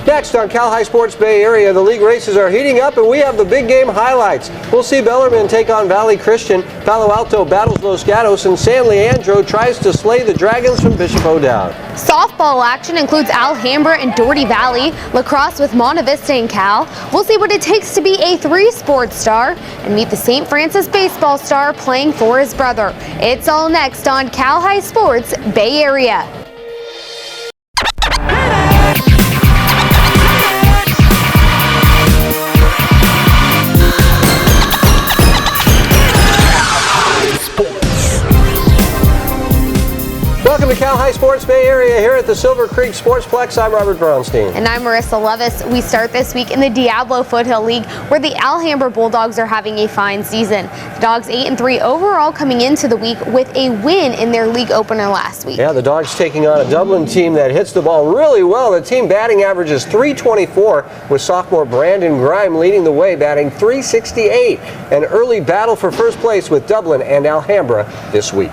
Next on Cal High Sports Bay Area, the league races are heating up and we have the big game highlights. We'll see Bellarmine take on Valley Christian, Palo Alto battles Los Gatos, and San Leandro tries to slay the Dragons from Bishop O'Dowd. Softball action includes Alhambra and Doherty Valley, lacrosse with Monte Vista and Cal. We'll see what it takes to be a three-sport star and meet the St. Francis baseball star playing for his brother. It's all next on Cal High Sports Bay Area. Welcome to Cal High Sports Bay Area here at the Silver Creek Sportsplex. I'm Robert Braunstein. And I'm Marissa Levis. We start this week in the Diablo Foothill League, where the Alhambra Bulldogs are having a fine season. The Dogs 8-3 overall, coming into the week with a win in their league opener last week. Yeah, the Dogs taking on a Dublin team that hits the ball really well. The team batting average is .324, with sophomore Brandon Grime leading the way, batting .368. An early battle for first place with Dublin and Alhambra this week.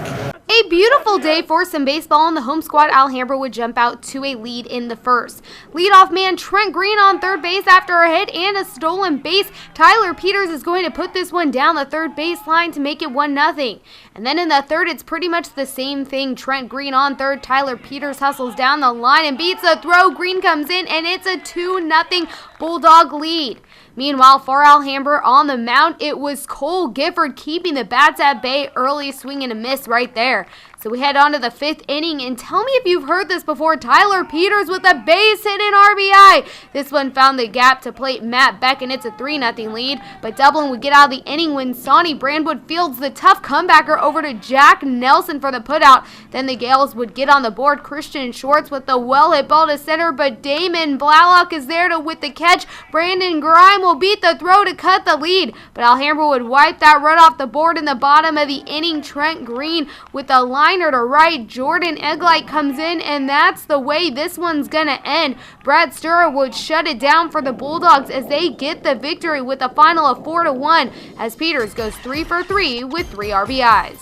A beautiful day for some baseball, and the home squad Alhambra would jump out to a lead in the first. Leadoff man Trent Green on third base after a hit and a stolen base. Tyler Peters is going to put this one down the third base line to make it 1-0. And then in the third, it's pretty much the same thing. Trent Green on third. Tyler Peters hustles down the line and beats a throw. Green comes in, and it's a 2-0 Bulldog lead. Meanwhile, for Alhambra on the mound, it was Cole Gifford keeping the bats at bay early, swing and a miss right there. So we head on to the fifth inning, and tell me if you've heard this before. Tyler Peters with a base hit and RBI. This one found the gap to plate Matt Beck, and it's a 3-0 lead. But Dublin would get out of the inning when Sonny Brandwood fields the tough comebacker over to Jack Nelson for the putout. Then the Gales would get on the board. Christian Schwartz with the well-hit ball to center, but Damon Blalock is there with the catch. Brandon Grime will beat the throw to cut the lead. But Alhambra would wipe that run off the board in the bottom of the inning. Trent Green with a liner to right. Jordan Eglight comes in, and that's the way this one's gonna end. Brad Sturra would shut it down for the Bulldogs as they get the victory with a final of 4-1, as Peters goes 3 for 3 with 3 RBIs.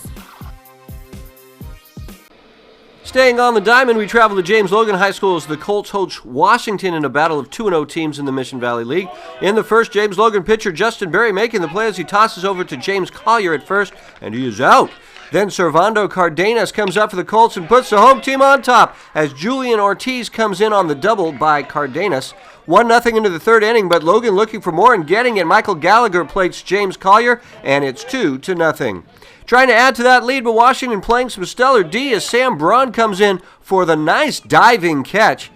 Staying on the diamond, we travel to James Logan High School as the Colts host Washington in a battle of 2-0 teams in the Mission Valley League. In the first, James Logan pitcher Justin Berry making the play as he tosses over to James Collier at first, and he is out. Then Servando Cardenas comes up for the Colts and puts the home team on top as Julian Ortiz comes in on the double by Cardenas. 1-0 into the third inning, but Logan looking for more and getting it. Michael Gallagher plates James Collier, and it's 2-0. Trying to add to that lead, but Washington playing some stellar D as Sam Braun comes in for the nice diving catch.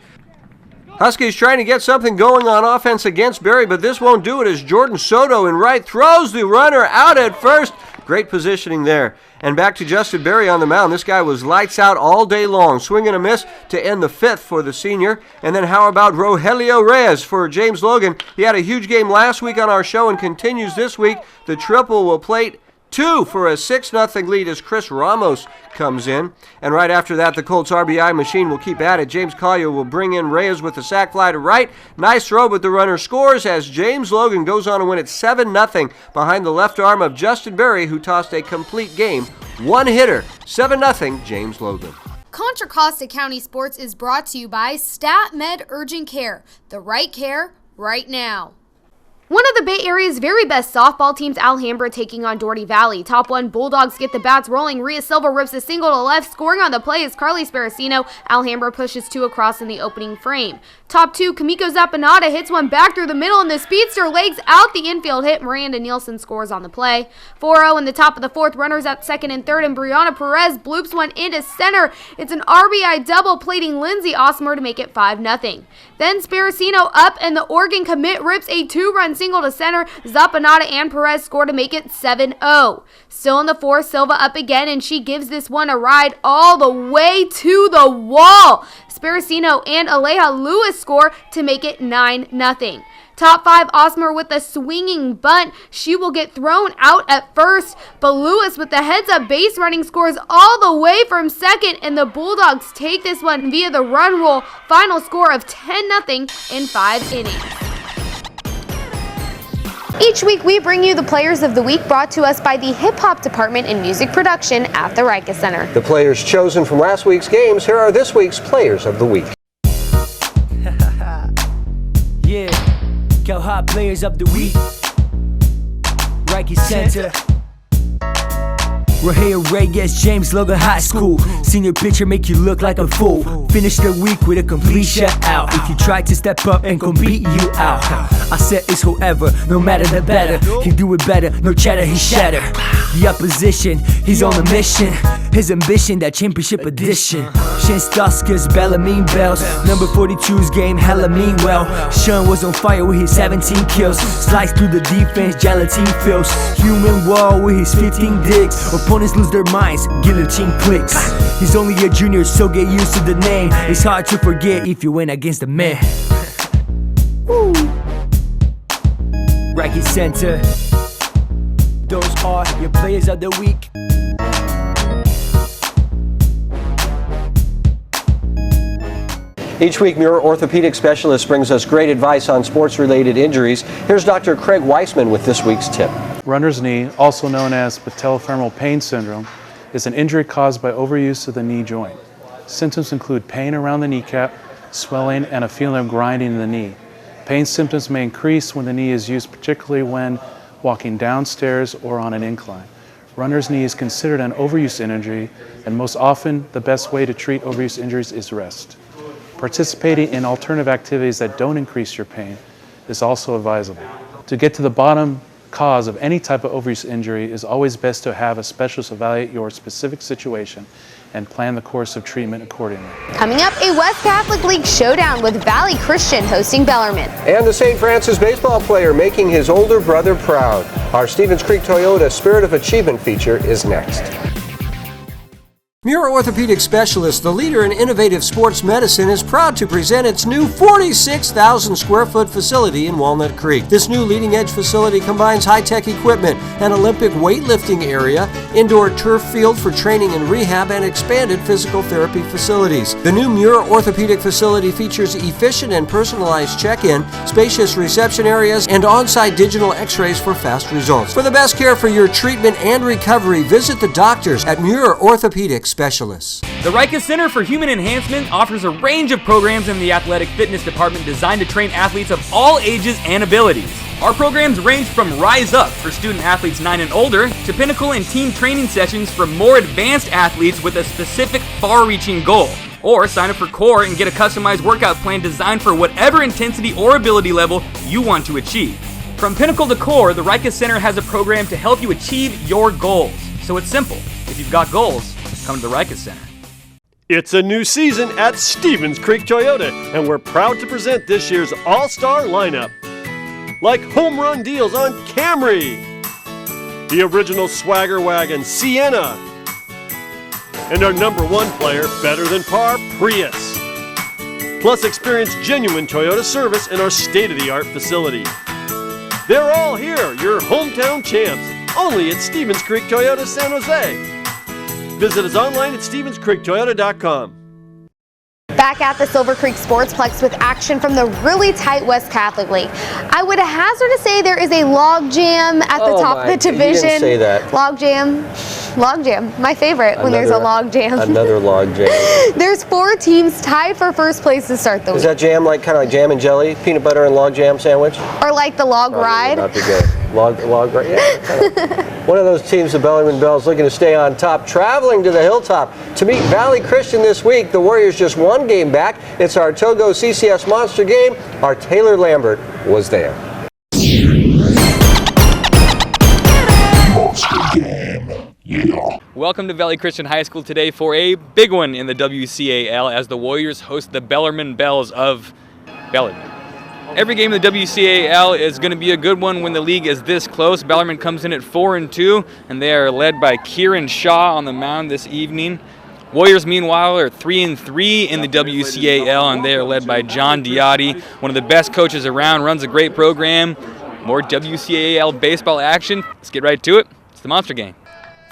Huskies trying to get something going on offense against Berry, but this won't do it as Jordan Soto in right throws the runner out at first. Great positioning there. And back to Justin Berry on the mound. This guy was lights out all day long. Swing and a miss to end the fifth for the senior. And then how about Rogelio Reyes for James Logan? He had a huge game last week on our show and continues this week. The triple will plate 2 for a 6-0 lead as Chris Ramos comes in. And right after that, the Colts RBI machine will keep at it. James Collier will bring in Reyes with a sac fly to right. Nice throw, but the runner scores as James Logan goes on to win it 7-0 behind the left arm of Justin Berry, who tossed a complete game. One hitter, 7-0 James Logan. Contra Costa County Sports is brought to you by StatMed Urgent Care. The right care, right now. One of the Bay Area's very best softball teams, Alhambra, taking on Doherty Valley. Top one, Bulldogs get the bats rolling. Rhea Silva rips a single to left. Scoring on the play is Carly Sparacino. Alhambra pushes 2 across in the opening frame. Top two, Kamiko Zappanata hits one back through the middle, and the speedster legs out the infield hit. Miranda Nielsen scores on the play. 4-0 in the top of the fourth. Runners at second and third, and Brianna Perez bloops one into center. It's an RBI double, plating Lindsay Osmer to make it 5-0. Then Sparacino up, and the Oregon commit rips a 2-run single to center. Zappanata and Perez score to make it 7-0. Still in the fourth, Silva up again, and she gives this one a ride all the way to the wall. Sparacino and Aleja Lewis score to make it 9-0. Top five, Osmer with a swinging bunt. She will get thrown out at first, but Lewis with the heads-up base running scores all the way from second, and the Bulldogs take this one via the run rule. Final score of 10-0 in 5 innings. Each week, we bring you the Players of the Week, brought to us by the Hip Hop Department in Music Production at the Rica Center. The players chosen from last week's games, here are this week's Players of the Week. Yeah, Cal Hot Players of the Week. Reiki Center. We're here at Reyes James Logan High School. Senior picture make you look like a fool. Finish the week with a complete shutout. If you try to step up and compete, you out. I said it's whoever, no matter the better. He do it better, no chatter, he shatter. The opposition, he's on a mission. His ambition, that championship edition. Shin Stuskers, Bellarmine Bells. Number 42's game, hella mean well. Sean was on fire with his 17 kills. Slice through the defense, gelatine fills. Human wall with his 15 digs. Opponents lose their minds, guillotine clicks. He's only a junior, so get used to the name. It's hard to forget if you win against the man. Reiki Center. Those are your players of the week. Each week, Muir orthopedic specialist brings us great advice on sports-related injuries. Here's Dr. Craig Weissman with this week's tip. Runner's knee, also known as patellofemoral pain syndrome, is an injury caused by overuse of the knee joint. Symptoms include pain around the kneecap, swelling, and a feeling of grinding in the knee. Pain symptoms may increase when the knee is used, particularly when walking downstairs or on an incline. Runner's knee is considered an overuse injury, and most often the best way to treat overuse injuries is rest. Participating in alternative activities that don't increase your pain is also advisable. To get to the bottom cause of any type of overuse injury, is always best to have a specialist evaluate your specific situation and plan the course of treatment accordingly. Coming up, a West Catholic League showdown with Valley Christian hosting Bellarmine. And the St. Francis baseball player making his older brother proud. Our Stevens Creek Toyota Spirit of Achievement feature is next. Muir Orthopedic Specialist, the leader in innovative sports medicine, is proud to present its new 46,000 square foot facility in Walnut Creek. This new leading edge facility combines high-tech equipment, an Olympic weightlifting area, indoor turf field for training and rehab, and expanded physical therapy facilities. The new Muir Orthopedic facility features efficient and personalized check-in, spacious reception areas, and on-site digital x-rays for fast results. For the best care for your treatment and recovery, visit the doctors at Muir Orthopedic Specialists. The Reicha Center for Human Enhancement offers a range of programs in the athletic fitness department designed to train athletes of all ages and abilities. Our programs range from Rise Up for student athletes 9 and older to Pinnacle and team training sessions for more advanced athletes with a specific far-reaching goal. Or sign up for Core and get a customized workout plan designed for whatever intensity or ability level you want to achieve. From Pinnacle to Core, the Reicha Center has a program to help you achieve your goals. So it's simple. If you've got goals, come to the Reicha Center. It's a new season at Stevens Creek Toyota, and we're proud to present this year's all-star lineup. Like home run deals on Camry, the original Swagger Wagon Sienna, and our #1 player, better than par, Prius. Plus experience genuine Toyota service in our state-of-the-art facility. They're all here, your hometown champs, only at Stevens Creek Toyota San Jose. Visit us online at StevensCreekToyota.com. Back at the Silver Creek Sportsplex with action from the really tight West Catholic League. I would hazard to say there is a log jam at the top of the division. You didn't say that. Log jam, my favorite when there's a log jam. Another log jam. There's 4 teams tied for first place to start the week. Is that jam like kind of like jam and jelly, peanut butter and log jam sandwich? Or like the log ride. Not be good. Log ride. Yeah. One of those teams, the Bellarmine Bells, looking to stay on top, traveling to the hilltop to meet Valley Christian this week. The Warriors just 1 game back. It's our Togo CCS Monster game. Our Taylor Lambert was there. Welcome to Valley Christian High School today for a big one in the WCAL as the Warriors host the Bellarmine Bells of Bellarmine. Every game in the WCAL is going to be a good one when the league is this close. Bellarmine comes in at 4-2, and they are led by Kieran Shaw on the mound this evening. Warriors, meanwhile, are 3-3 in the WCAL, and they are led by John Diotti, one of the best coaches around, runs a great program. More WCAL baseball action. Let's get right to it. It's the Monster Game.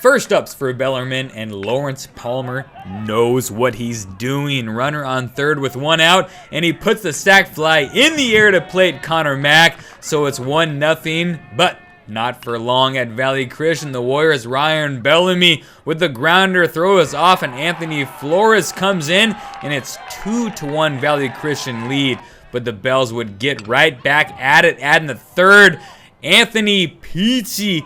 First ups for Bellarmine, and Lawrence Palmer knows what he's doing. Runner on third with 1 out, and he puts the sac fly in the air to plate Connor Mack, so it's 1-0. But Not for long at Valley Christian. The Warriors' Ryan Bellamy with the grounder throw us off, and Anthony Flores comes in, and it's 2-1 Valley Christian lead. But the Bells would get right back at it, adding the third. Anthony Pizzi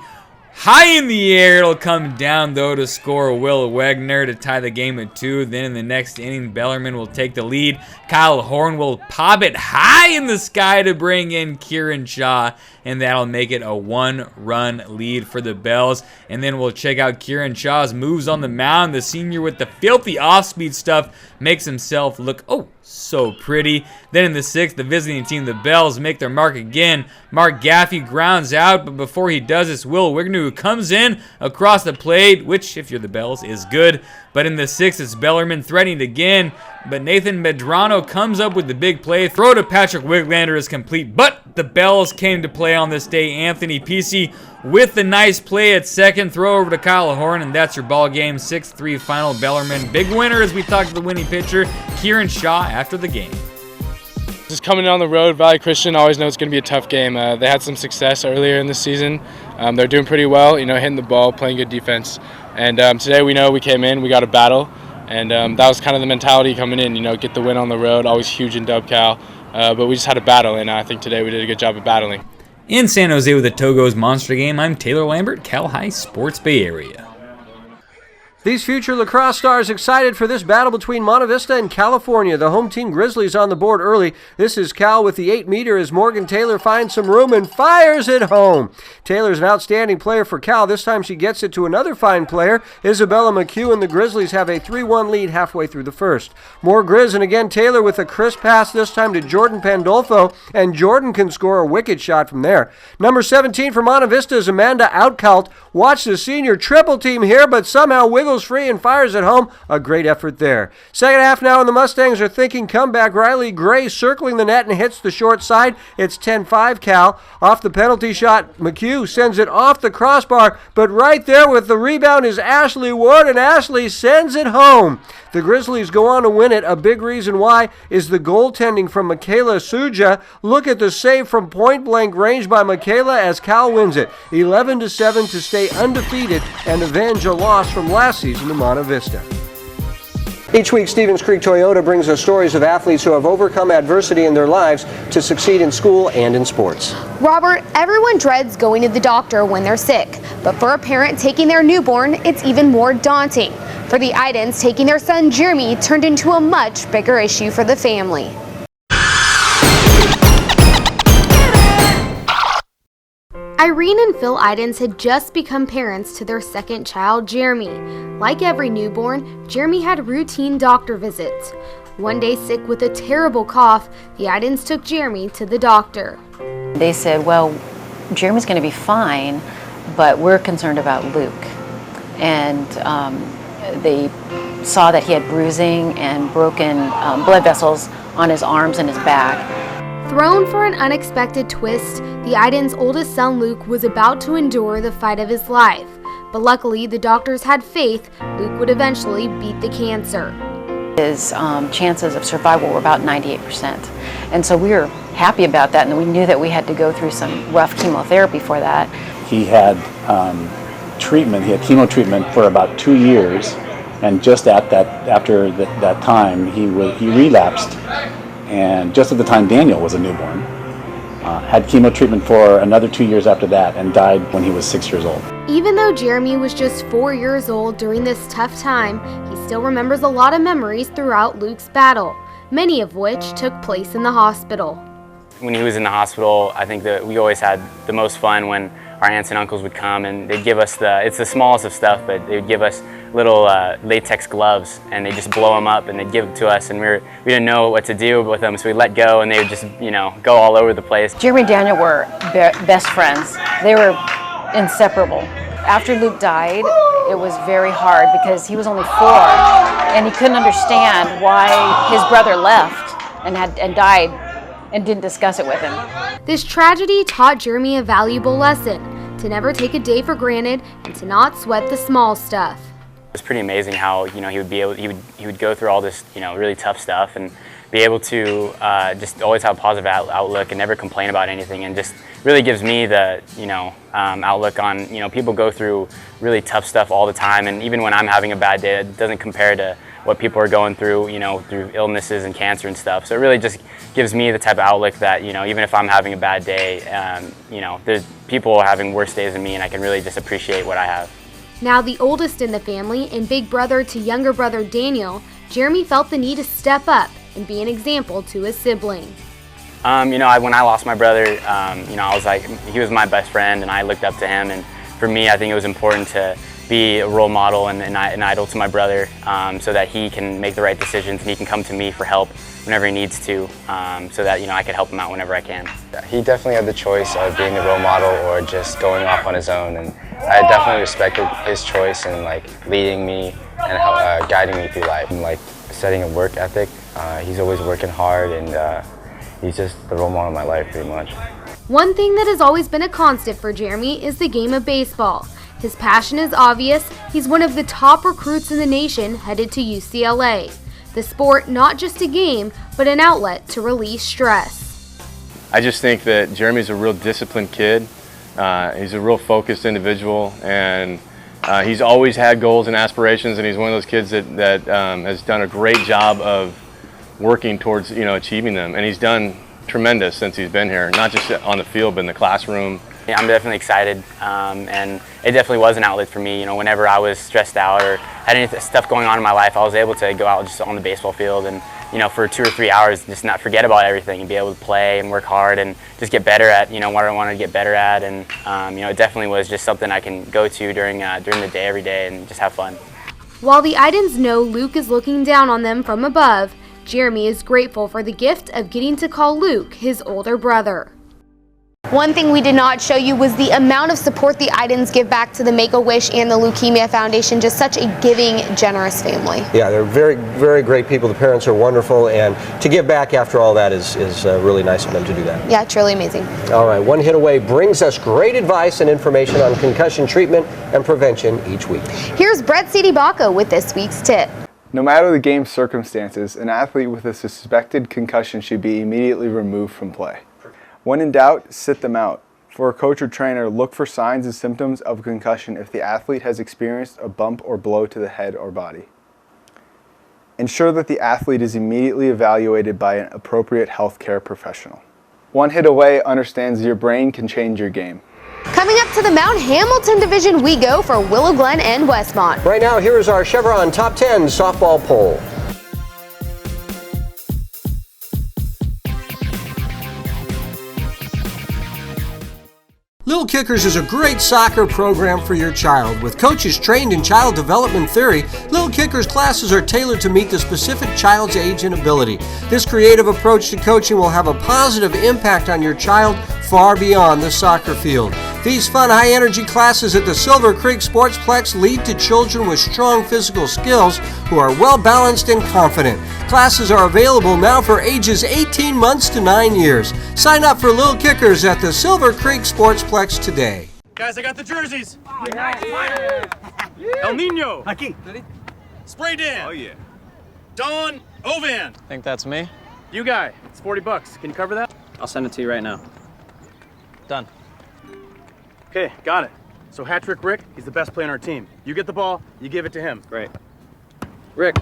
high in the air. It'll come down, though, to score Will Wegner to tie the game at 2. Then in the next inning, Bellarmine will take the lead. Kyle Horn will pop it high in the sky to bring in Kieran Shaw, and that'll make it a 1-run lead for the Bells. And then we'll check out Kieran Shaw's moves on the mound. The senior with the filthy off-speed stuff makes himself look, so pretty. Then in the 6th, the visiting team, the Bells, make their mark again. Mark Gaffey grounds out, but before he does this, Will Wigner comes in across the plate, which, if you're the Bells, is good. But in the 6th, it's Bellarmine threatening again, but Nathan Medrano comes up with the big play. Throw to Patrick Wiglander is complete, but the Bells came to play on this day. Anthony Pisi with the nice play at second. Throw over to Kyle Horn, and that's your ball game. 6-3 final. Bellarmine big winner as we talk to the winning pitcher, Kieran Shaw, after the game. Just coming on the road, Valley Christian always know it's going to be a tough game. They had some success earlier in the season. They're doing pretty well, hitting the ball, playing good defense. And today we know we came in, we got a battle, and that was kind of the mentality coming in, get the win on the road, always huge in Dub Cal. But we just had a battle, and I think today we did a good job of battling. In San Jose with the Togo's Monster Game, I'm Taylor Lambert, Cal High Sports Bay Area. These future lacrosse stars excited for this battle between Monte Vista and California. The home team Grizzlies on the board early. This is Cal with the 8-meter as Morgan Taylor finds some room and fires it home. Taylor's an outstanding player for Cal. This time she gets it to another fine player, Isabella McHugh, and the Grizzlies have a 3-1 lead halfway through the first. More Grizz, and again Taylor with a crisp pass, this time to Jordan Pandolfo, and Jordan can score a wicked shot from there. Number 17 for Monte Vista is Amanda Outcalt. Watch the senior triple team here, but somehow wiggles free and fires it home. A great effort there. Second half now, and the Mustangs are thinking comeback. Riley Gray circling the net and hits the short side. It's 10-5 Cal. Off the penalty shot, McHugh sends it off the crossbar, but right there with the rebound is Ashley Ward, and Ashley sends it home. The Grizzlies go on to win it. A big reason why is the goaltending from Michaela Suja. Look at the save from point-blank range by Michaela as Cal wins it. 11-7 to stay undefeated and avenge a loss from last season to Monte Vista. Each week, Stevens Creek Toyota brings us stories of athletes who have overcome adversity in their lives to succeed in school and in sports. Robert, everyone dreads going to the doctor when they're sick, but for a parent taking their newborn, it's even more daunting. For the Idens, taking their son Jeremy turned into a much bigger issue for the family. Irene and Phil Idens had just become parents to their second child, Jeremy. Like every newborn, Jeremy had routine doctor visits. One day, sick with a terrible cough, the Idens took Jeremy to the doctor. They said, well, Jeremy's going to be fine, but we're concerned about Luke. And they saw that he had bruising and broken blood vessels on his arms and his back. Thrown for an unexpected twist, the Idens' oldest son Luke was about to endure the fight of his life. But luckily, the doctors had faith Luke would eventually beat the cancer. His chances of survival were about 98%. And so we were happy about that, and we knew that we had to go through some rough chemotherapy for that. He had treatment, he had chemo treatment for about 2 years, and just after that time, he relapsed. And just at the time Daniel was a newborn, had chemo treatment for another 2 years after that, and died when he was 6 years old. Even though Jeremy was just 4 years old during this tough time, he still remembers a lot of memories throughout Luke's battle, many of which took place in the hospital. When he was in the hospital, I think that we always had the most fun when our aunts and uncles would come, and they'd give us it's the smallest of stuff, but they would give us little latex gloves, and they'd just blow them up and they'd give them to us, and we didn't know what to do with them, so we let go, and they would just go all over the place. Jeremy and Daniel were best friends. They were inseparable. After Luke died, it was very hard because he was only 4, and he couldn't understand why his brother left and died and didn't discuss it with him. This tragedy taught Jeremy a valuable lesson, to never take a day for granted and to not sweat the small stuff. It was pretty amazing how he would go through all this really tough stuff, and be able to just always have a positive outlook and never complain about anything, and just really gives me the outlook on, people go through really tough stuff all the time, and even when I'm having a bad day, it doesn't compare to what people are going through, through illnesses and cancer and stuff. So it really just gives me the type of outlook that, even if I'm having a bad day, there's people having worse days than me, and I can really just appreciate what I have. Now the oldest in the family and big brother to younger brother Daniel, Jeremy felt the need to step up and be an example to his sibling. When I lost my brother, I was like, he was my best friend, and I looked up to him. And for me, I think it was important to be a role model and an idol to my brother, so that he can make the right decisions and he can come to me for help whenever he needs to, so that I can help him out whenever I can. He definitely had the choice of being a role model or just going off on his own, and I definitely respected his choice in leading me and guiding me through life. And setting a work ethic, he's always working hard, and he's just the role model of my life pretty much. One thing that has always been a constant for Jeremy is the game of baseball. His passion is obvious. He's one of the top recruits in the nation headed to UCLA. The sport, not just a game, but an outlet to release stress. I just think that Jeremy's a real disciplined kid. He's a real focused individual, and he's always had goals and aspirations, and he's one of those kids that has done a great job of working towards achieving them, and he's done tremendous since he's been here, not just on the field but in the classroom. Yeah, I'm definitely excited, and it definitely was an outlet for me. Whenever I was stressed out or had any stuff going on in my life, I was able to go out just on the baseball field and for 2 or 3 hours just not forget about everything and be able to play and work hard and just get better at what I wanted to get better at. And it definitely was just something I can go to during the day every day and just have fun. While the Idens know Luke is looking down on them from above, Jeremy is grateful for the gift of getting to call Luke his older brother. One thing we did not show you was the amount of support the Idens give back to the Make-A-Wish and the Leukemia Foundation. Just such a giving, generous family. Yeah, they're very, very great people. The parents are wonderful, and to give back after all that is really nice of them to do that. Yeah, truly amazing. All right, One Hit Away brings us great advice and information on concussion treatment and prevention each week. Here's Brett Citibacco with this week's tip. No matter the game's circumstances, an athlete with a suspected concussion should be immediately removed from play. When in doubt, sit them out. For a coach or trainer, look for signs and symptoms of concussion if the athlete has experienced a bump or blow to the head or body. Ensure that the athlete is immediately evaluated by an appropriate healthcare professional. One Hit Away understands your brain can change your game. Coming up to the Mount Hamilton division we go for Willow Glen and Westmont. Right now, here is our Chevron Top 10 softball poll. Little Kickers is a great soccer program for your child. With coaches trained in child development theory, Little Kickers classes are tailored to meet the specific child's age and ability. This creative approach to coaching will have a positive impact on your child far beyond the soccer field. These fun, high-energy classes at the Silver Creek Sportsplex lead to children with strong physical skills who are well-balanced and confident. Classes are available now for ages 18 months to 9 years. Sign up for Little Kickers at the Silver Creek Sportsplex today. Guys, I got the jerseys. El Nino. Aquí. Spray Dan. Oh, yeah. Don Ovan. Think that's me? You guy. It's $40. Can you cover that? I'll send it to you right now. Done. Okay, got it. So Hat-Trick Rick, he's the best player on our team. You get the ball, you give it to him. Great. Rick.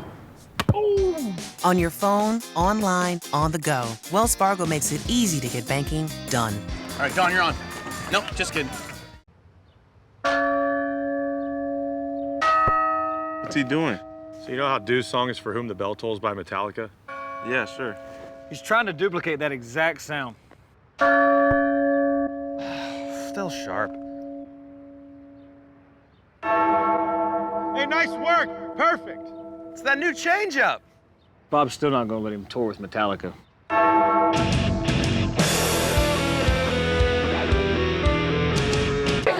Oh. On your phone, online, on the go, Wells Fargo makes it easy to get banking done. All right, Don, you're on. Nope, just kidding. What's he doing? So you know how Dew's song is For Whom the Bell Tolls by Metallica? Yeah, sure. He's trying to duplicate that exact sound. Still sharp. Hey, nice work. Perfect. It's that new changeup. Bob's still not going to let him tour with Metallica.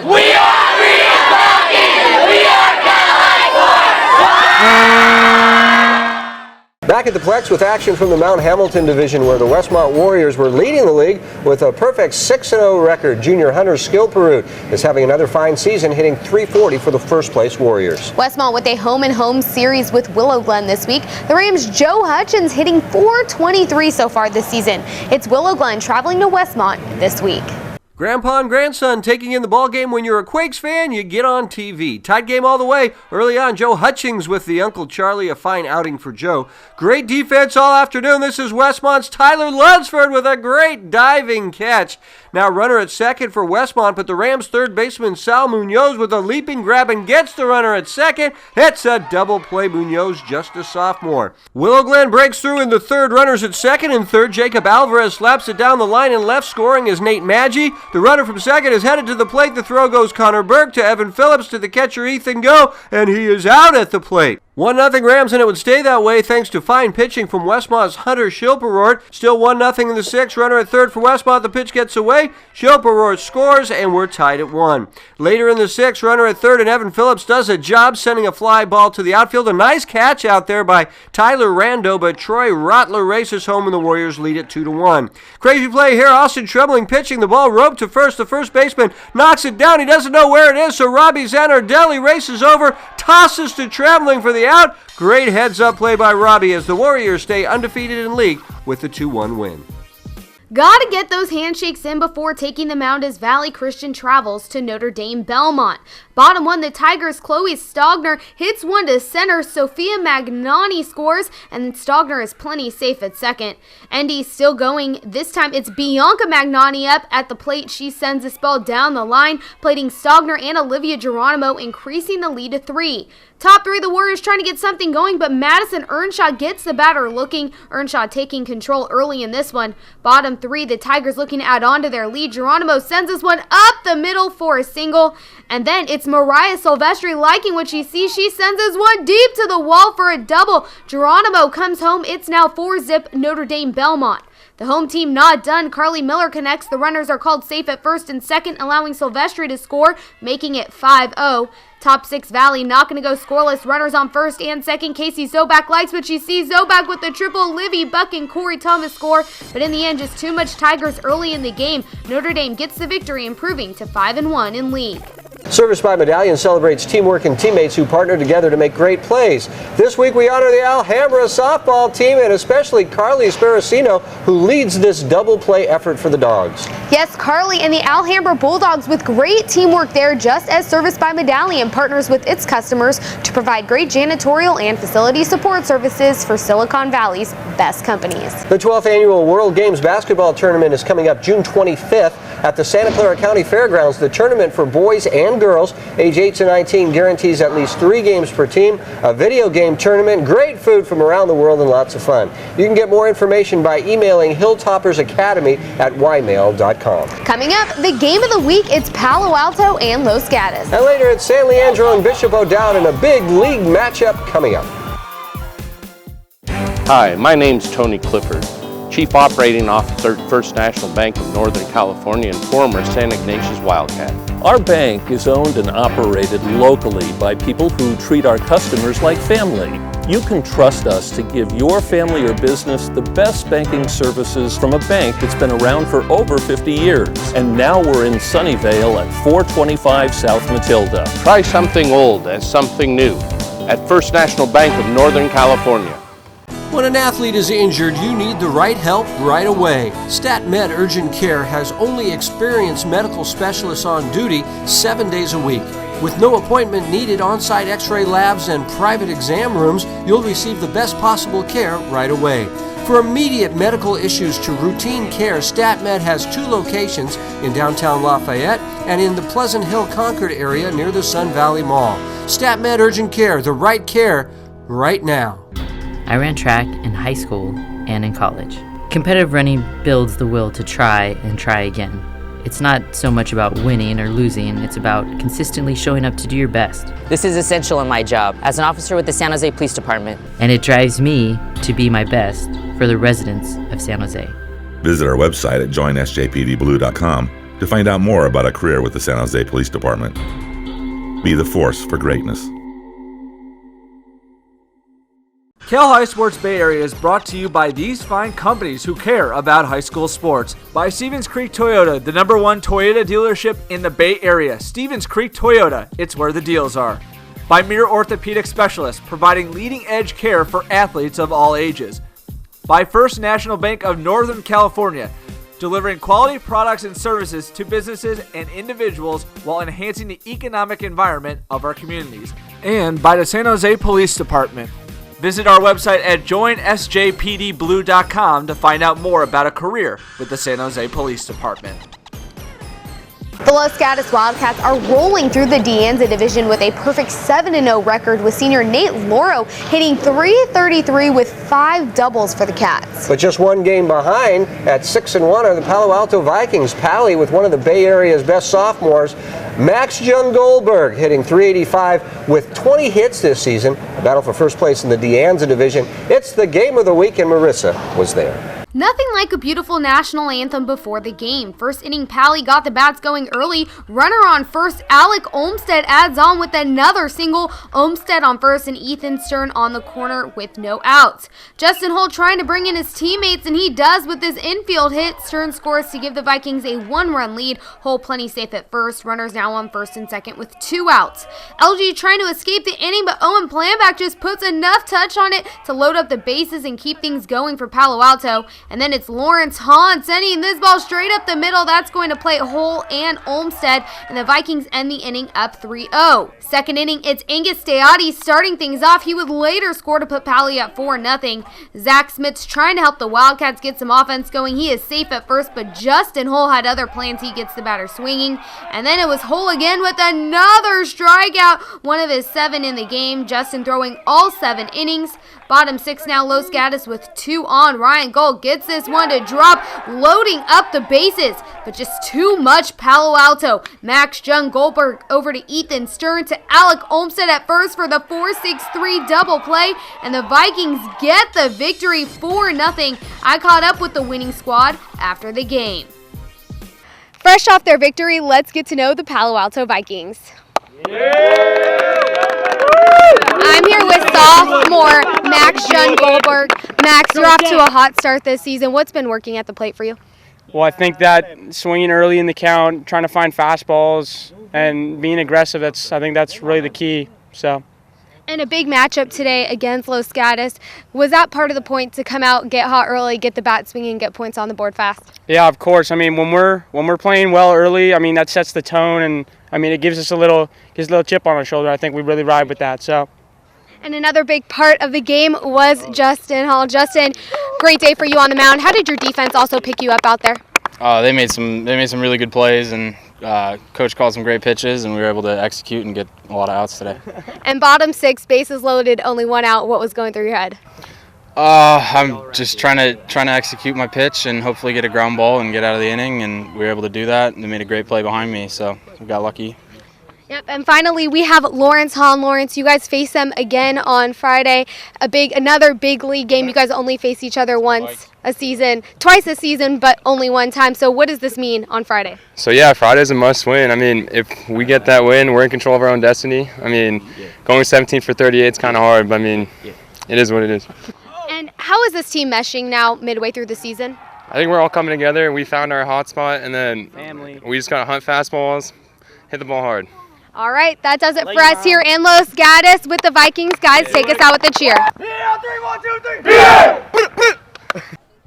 We are real talking! We are back at the Plex with action from the Mount Hamilton division, where the Westmont Warriors were leading the league with a perfect 6-0 record. Junior Hunter Skilperud is having another fine season, hitting .340 for the first-place Warriors. Westmont with a home-and-home series with Willow Glen this week. The Rams' Joe Hutchins hitting .423 so far this season. It's Willow Glen traveling to Westmont this week. Grandpa and grandson taking in the ball game. When you're a Quakes fan, you get on TV. Tight game all the way. Early on, Joe Hutchings with the Uncle Charlie, a fine outing for Joe. Great defense all afternoon. This is Westmont's Tyler Lunsford with a great diving catch. Now runner at second for Westmont, but the Rams' third baseman Salle Munoz with a leaping grab and gets the runner at second. It's a double play. Munoz, just a sophomore. Willow Glen breaks through in the third. Runners at second and third. Jacob Alvarez slaps it down the line, and left scoring is Nate Maggi. The runner from second is headed to the plate. The throw goes Connor Burke to Evan Phillips to the catcher Ethan Go, and he is out at the plate. 1-0 Rams, and it would stay that way thanks to fine pitching from Westmont's Hunter Schilperort. Still 1-0 in the sixth. Runner at third for Westmont. The pitch gets away. Schilperort scores, and we're tied at 1. Later in the sixth, runner at third, and Evan Phillips does a job sending a fly ball to the outfield. A nice catch out there by Tyler Rando, but Troy Rotler races home, and the Warriors lead it 2-1. Crazy play here. Austin Trebling pitching the ball, roped to first. The first baseman knocks it down. He doesn't know where it is, so Robbie Zanardelli races over, tosses to Trebling for the out. Great heads-up play by Robbie as the Warriors stay undefeated in league with the 2-1 win. Gotta get those handshakes in before taking the mound as Valley Christian travels to Notre Dame Belmont. Bottom one, the Tigers' Chloe Stogner hits one to center. Sophia Magnani scores, and Stogner is plenty safe at second. ND still going. This time it's Bianca Magnani up at the plate. She sends this ball down the line, plating Stogner and Olivia Geronimo, increasing the lead to 3. Top 3, the Warriors trying to get something going, but Madison Earnshaw gets the batter looking. Earnshaw taking control early in this one. Bottom 3, the Tigers looking to add on to their lead. Geronimo sends this one up the middle for a single. And then it's Mariah Silvestri liking what she sees. She sends this one deep to the wall for a double. Geronimo comes home. It's now 4-zip Notre Dame Belmont. The home team not done. Carly Miller connects. The runners are called safe at first and second, allowing Silvestri to score, making it 5-0. Top 6 Valley not going to go scoreless. Runners on first and second. Casey Zobak likes what she sees. Zobak with the triple. Livy Buck and Corey Thomas score. But in the end, just too much Tigers early in the game. Notre Dame gets the victory, improving to 5-1 in league. Service by Medallion celebrates teamwork and teammates who partner together to make great plays. This week we honor the Alhambra softball team, and especially Carly Sparacino, who leads this double play effort for the Dogs. Yes, Carly and the Alhambra Bulldogs with great teamwork there, just as Service by Medallion partners with its customers to provide great janitorial and facility support services for Silicon Valley's best companies. The 12th annual World Games basketball tournament is coming up June 25th at the Santa Clara County Fairgrounds. The tournament for boys and girls age 8 to 19 guarantees at least 3 games per team, a video game tournament, great food from around the world, and lots of fun. You can get more information by emailing hilltoppersacademy@ymail.com. Coming up, the game of the week, it's Palo Alto and Los Gatos. And later it's San Leandro and Bishop O'Dowd in a big league matchup coming up. Hi, my name's Tony Clifford, Chief Operating Officer at First National Bank of Northern California and former San Ignatius Wildcat. Our bank is owned and operated locally by people who treat our customers like family. You can trust us to give your family or business the best banking services from a bank that's been around for over 50 years. And now we're in Sunnyvale at 425 South Matilda. Try something old as something new at First National Bank of Northern California. When an athlete is injured, you need the right help right away. StatMed Urgent Care has only experienced medical specialists on duty 7 days a week. With no appointment needed, on-site x-ray labs, and private exam rooms, you'll receive the best possible care right away. For immediate medical issues to routine care, StatMed has 2 locations in downtown Lafayette and in the Pleasant Hill Concord area near the Sun Valley Mall. StatMed Urgent Care, the right care right now. I ran track in high school and in college. Competitive running builds the will to try and try again. It's not so much about winning or losing, it's about consistently showing up to do your best. This is essential in my job as an officer with the San Jose Police Department. And it drives me to be my best for the residents of San Jose. Visit our website at joinsjpdblue.com to find out more about a career with the San Jose Police Department. Be the force for greatness. Cal High Sports Bay Area is brought to you by these fine companies who care about high school sports. By Stevens Creek Toyota, the #1 Toyota dealership in the Bay Area. Stevens Creek Toyota, it's where the deals are. By Mere Orthopedic Specialists, providing leading-edge care for athletes of all ages. By First National Bank of Northern California, delivering quality products and services to businesses and individuals while enhancing the economic environment of our communities. And by the San Jose Police Department. Visit our website at joinsjpdblue.com to find out more about a career with the San Jose Police Department. The Los Gatos Wildcats are rolling through the Deanza division with a perfect 7-0 record, with senior Nate Loro hitting .333 with 5 doubles for the Cats. But just one game behind at 6-1 are the Palo Alto Vikings. Pally with one of the Bay Area's best sophomores, Max Jung Goldberg, hitting .385 with 20 hits this season. A battle for first place in the Deanza division. It's the game of the week, and Marissa was there. Nothing like a beautiful national anthem before the game. First inning, Pally got the bats going early. Runner on first, Alec Olmstead adds on with another single. Olmstead on first and Ethan Stern on the corner with no outs. Justin Holt trying to bring in his teammates, and he does with this infield hit. Stern scores to give the Vikings a 1-run lead. Holt plenty safe at first. Runners now on first and second with 2 outs. LG trying to escape the inning, but Owen Planback just puts enough touch on it to load up the bases and keep things going for Palo Alto. And then it's Lawrence Hahn sending this ball straight up the middle. That's going to play Hull and Olmstead, and the Vikings end the inning up 3-0. Second inning, it's Angus Stayati starting things off. He would later score to put Pally at 4-0. Zach Smith's trying to help the Wildcats get some offense going. He is safe at first, but Justin Hull had other plans. He gets the batter swinging. And then it was Hull again with another strikeout, one of his 7 in the game. Justin throwing all 7 innings. Bottom 6 now, Los Gatos with 2 on. Ryan Gold gets this one to drop, loading up the bases, but just too much Palo Alto. Max Jung Goldberg over to Ethan Stern to Alec Olmstead at first for the 4-6-3 double play, and the Vikings get the victory 4-0. I caught up with the winning squad after the game. Fresh off their victory, let's get to know the Palo Alto Vikings. I'm here with sophomore Max Jung Goldberg. Max, you're off to a hot start this season. What's been working at the plate for you? Well, I think that swinging early in the count, trying to find fastballs, and being aggressive, I think that's really the key. And a big matchup today against Los Gatos. Was that part of the point to come out, get hot early, get the bat swinging, get points on the board fast? Yeah, of course. I mean, when we're playing well early, I mean, that sets the tone, and I mean, it gives us a little chip on our shoulder. I think we really ride with that. And another big part of the game was Justin Hall. Justin, great day for you on the mound. How did your defense also pick you up out there? They made some really good plays, and coach called some great pitches, and we were able to execute and get a lot of outs today. And bottom 6, bases loaded, only 1 out. What was going through your head? I'm just trying to execute my pitch and hopefully get a ground ball and get out of the inning, and we were able to do that. And they made a great play behind me, so we got lucky. Yep, and finally we have Lawrence Hahn. Lawrence, you guys face them again on Friday. Another big league game. You guys only face each other twice a season, but only one time. So what does this mean on Friday? So yeah, Friday's a must win. I mean, if we get that win, we're in control of our own destiny. I mean, going 17 for 38 is kind of hard, but I mean, it is what it is. And how is this team meshing now midway through the season? I think we're all coming together. We found our hot spot, and then we just got to hunt fastballs, hit the ball hard. All right, that does it for us here in Los Gatos with the Vikings. Guys, take us out with a cheer.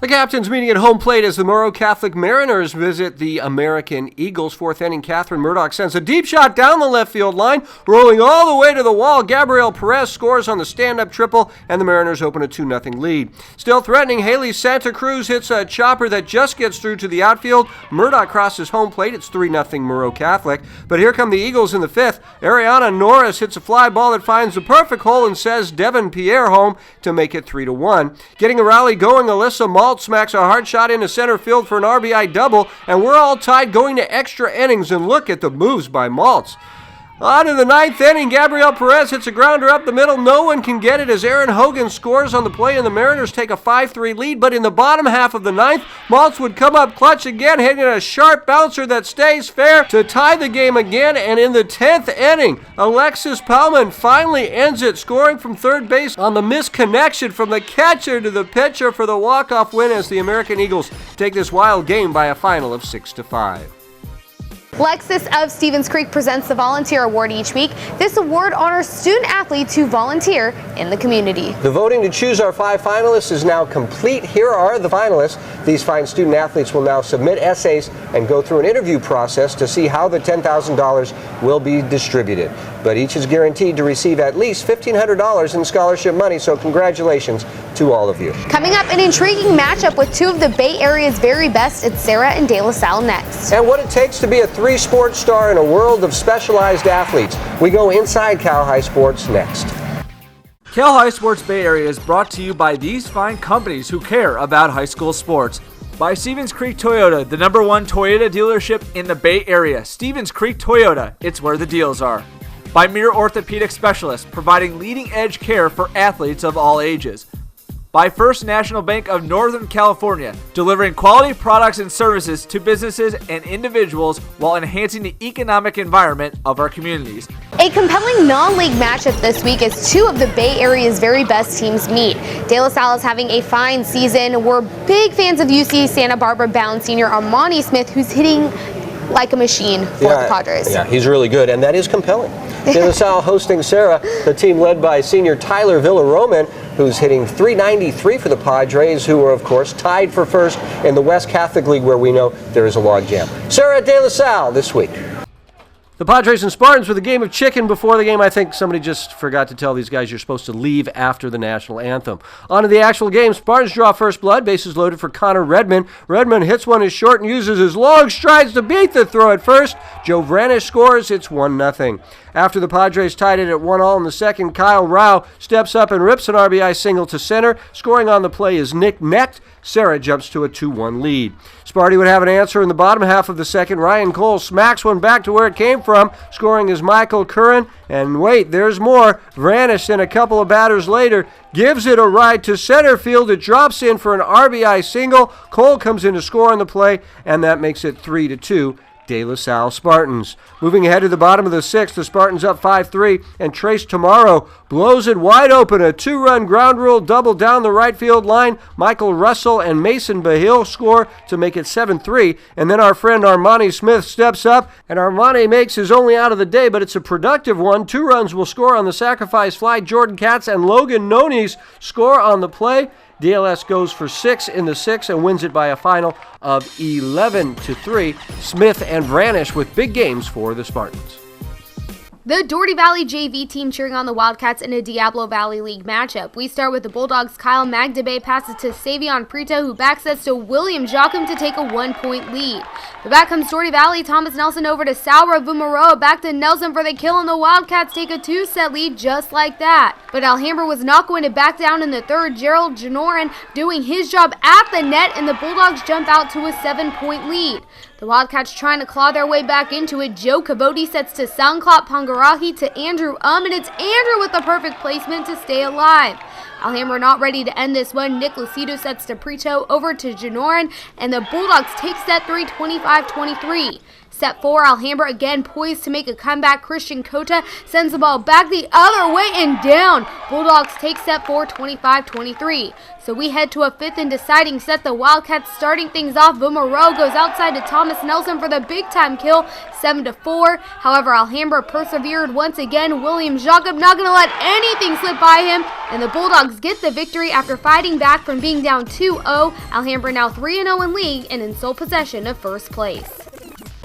The captains meeting at home plate as the Murrow Catholic Mariners visit the American Eagles. 4th inning, Catherine Murdoch sends a deep shot down the left field line, rolling all the way to the wall. Gabrielle Perez scores on the stand-up triple, and the Mariners open a 2-0 lead. Still threatening, Haley Santa Cruz hits a chopper that just gets through to the outfield. Murdoch crosses home plate. It's 3-0 Murrow Catholic. But here come the Eagles in the 5th. Ariana Norris hits a fly ball that finds the perfect hole and says Devin Pierre home to make it 3-1. Getting a rally going, Alyssa Malt smacks a hard shot into center field for an RBI double, and we're all tied going to extra innings, and look at the moves by Maltz. On to the ninth inning, Gabriel Perez hits a grounder up the middle. No one can get it as Aaron Hogan scores on the play, and the Mariners take a 5-3 lead. But in the bottom half of the ninth, Maltz would come up clutch again, hitting a sharp bouncer that stays fair to tie the game again. And in the 10th inning, Alexis Palman finally ends it, scoring from third base on the misconnection from the catcher to the pitcher for the walk-off win as the American Eagles take this wild game by a final of 6-5. Lexus of Stevens Creek presents the Volunteer Award each week. This award honors student athletes who volunteer in the community. The voting to choose our 5 finalists is now complete. Here are the finalists. These fine student athletes will now submit essays and go through an interview process to see how the $10,000 will be distributed. But each is guaranteed to receive at least $1,500 in scholarship money, so congratulations to all of you. Coming up, an intriguing matchup with two of the Bay Area's very best. It's Serra and De La Salle next. And what it takes to be a 3-sport star in a world of specialized athletes. We go inside Cal High Sports next. Cal High Sports Bay Area is brought to you by these fine companies who care about high school sports. By Stevens Creek Toyota, the #1 Toyota dealership in the Bay Area. Stevens Creek Toyota, it's where the deals are. By Mere Orthopedic Specialists, providing leading-edge care for athletes of all ages. By First National Bank of Northern California, delivering quality products and services to businesses and individuals while enhancing the economic environment of our communities. A compelling non-league matchup this week as two of the Bay Area's very best teams meet. De La Salle is having a fine season. We're big fans of UC Santa Barbara bound senior Armani Smith, who's hitting like a machine for the Padres. Yeah, he's really good, and that is compelling. De La Salle hosting Serra, the team led by senior Tyler Villaroman, who's hitting .393 for the Padres, who are, of course, tied for first in the West Catholic League, where we know there is a logjam. Serra, De La Salle this week. The Padres and Spartans with a game of chicken before the game. I think somebody just forgot to tell these guys you're supposed to leave after the national anthem. On to the actual game. Spartans draw first blood. Bases loaded for Connor Redmond. Redmond hits one as short and uses his long strides to beat the throw at first. Joe Vranish scores. It's 1-0. After the Padres tied it at 1-1 in the second, Kyle Rao steps up and rips an RBI single to center. Scoring on the play is Nick Necht. Serra jumps to a 2-1 lead. Sparty would have an answer in the bottom half of the second. Ryan Cole smacks one back to where it came from. Scoring is Michael Curran. And wait, there's more. Vranish, then a couple of batters later, gives it a ride to center field. It drops in for an RBI single. Cole comes in to score on the play, and that makes it 3-2. De La Salle Spartans. Moving ahead to the bottom of the sixth, the Spartans up 5-3, and Trace Tomorrow blows it wide open. A 2-run ground rule double down the right field line. Michael Russell and Mason Bahil score to make it 7-3, and then our friend Armani Smith steps up, and Armani makes his only out of the day, but it's a productive one. 2 runs will score on the sacrifice fly. Jordan Katz and Logan Nones score on the play. DLS goes for 6 in the 6th and wins it by a final of 11-3. Smith and Vranish with big games for the Spartans. The Doherty Valley JV team cheering on the Wildcats in a Diablo Valley League matchup. We start with the Bulldogs' Kyle Magdabe passes to Savion Prito, who backsets to William Joachim to take a 1-point lead. But back comes Doherty Valley. Thomas Nelson over to Saura Vumaroa, back to Nelson for the kill, and the Wildcats take a 2-set lead just like that. But Alhambra was not going to back down in the third. Gerald Janoran doing his job at the net, and the Bulldogs jump out to a 7-point lead. The Wildcats trying to claw their way back into it. Joe Cavoti sets to Soundclop Pangarahi to Andrew and it's Andrew with the perfect placement to stay alive. Alhambra not ready to end this one. Nick Lucido sets to Prito over to Janoran, and the Bulldogs take set 3, 25-23. Set 4, Alhambra again poised to make a comeback. Christian Cota sends the ball back the other way and down. Bulldogs take set 4, 25-23. So we head to a 5th and deciding set. The Wildcats starting things off. Vumaro goes outside to Thomas Nelson for the big-time kill, 7-4. However, Alhambra persevered once again. William Jacob not going to let anything slip by him, and the Bulldogs get the victory after fighting back from being down 2-0. Alhambra now 3-0 in league and in sole possession of first place.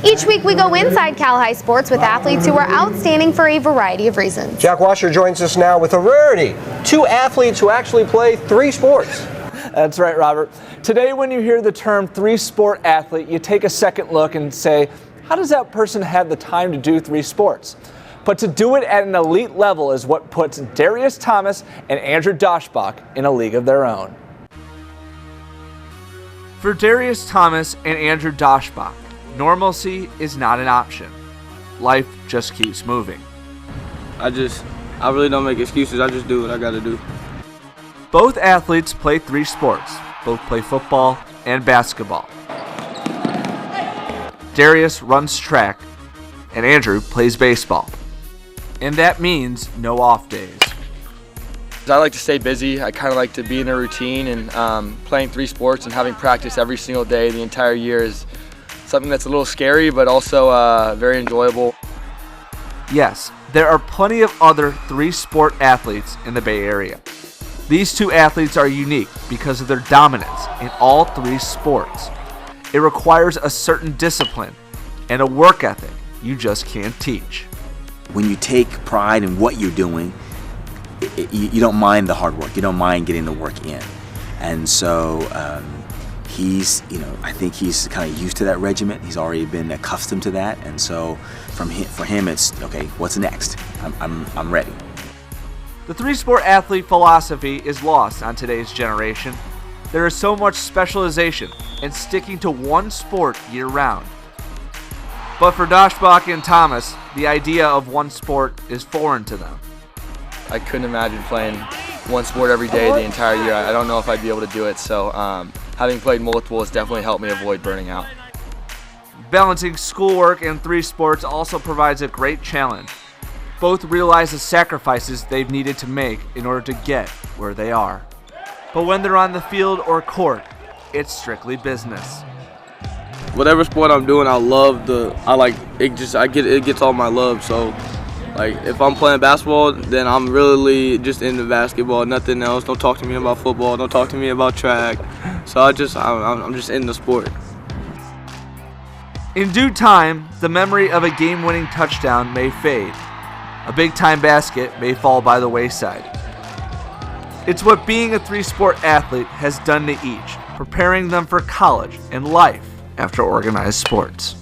Each week we go inside Cal High Sports with athletes who are outstanding for a variety of reasons. Jack Washer joins us now with a rarity. 2 athletes who actually play 3 sports. That's right, Robert. Today, when you hear the term 3-sport athlete, you take a second look and say, how does that person have the time to do 3 sports? But to do it at an elite level is what puts Darius Thomas and Andrew Doshbach in a league of their own. For Darius Thomas and Andrew Doshbach, normalcy is not an option. life just keeps moving. I really don't make excuses. I just do what I got to do. Both athletes play 3 sports. Both play football and basketball. Darius runs track, and Andrew plays baseball. And that means no off days. I like to stay busy. I kind of like to be in a routine, and playing 3 sports and having practice every single day the entire year is something that's a little scary, but also very enjoyable. Yes, there are plenty of other 3-sport athletes in the Bay Area. These 2 athletes are unique because of their dominance in all 3 sports. It requires a certain discipline and a work ethic you just can't teach. When you take pride in what you're doing, you don't mind the hard work. You don't mind getting the work in. And so I think he's kind of used to that regiment. He's already been accustomed to that. And so for him, it's, okay, what's next? I'm ready. The 3-sport athlete philosophy is lost on today's generation. There is so much specialization and sticking to one sport year-round. But for Doshbach and Thomas, the idea of one sport is foreign to them. I couldn't imagine playing one sport every day the entire year. I don't know if I'd be able to do it, so having played multiple has definitely helped me avoid burning out. Balancing schoolwork and 3 sports also provides a great challenge. Both realize the sacrifices they've needed to make in order to get where they are. But when they're on the field or court, it's strictly business. Whatever sport I'm doing, it gets all my love. So, like, if I'm playing basketball, then I'm really just into basketball, nothing else. Don't talk to me about football. Don't talk to me about track. So I'm just in the sport. In due time, the memory of a game-winning touchdown may fade. A big-time basket may fall by the wayside. It's what being a 3-sport athlete has done to each, preparing them for college and life after organized sports.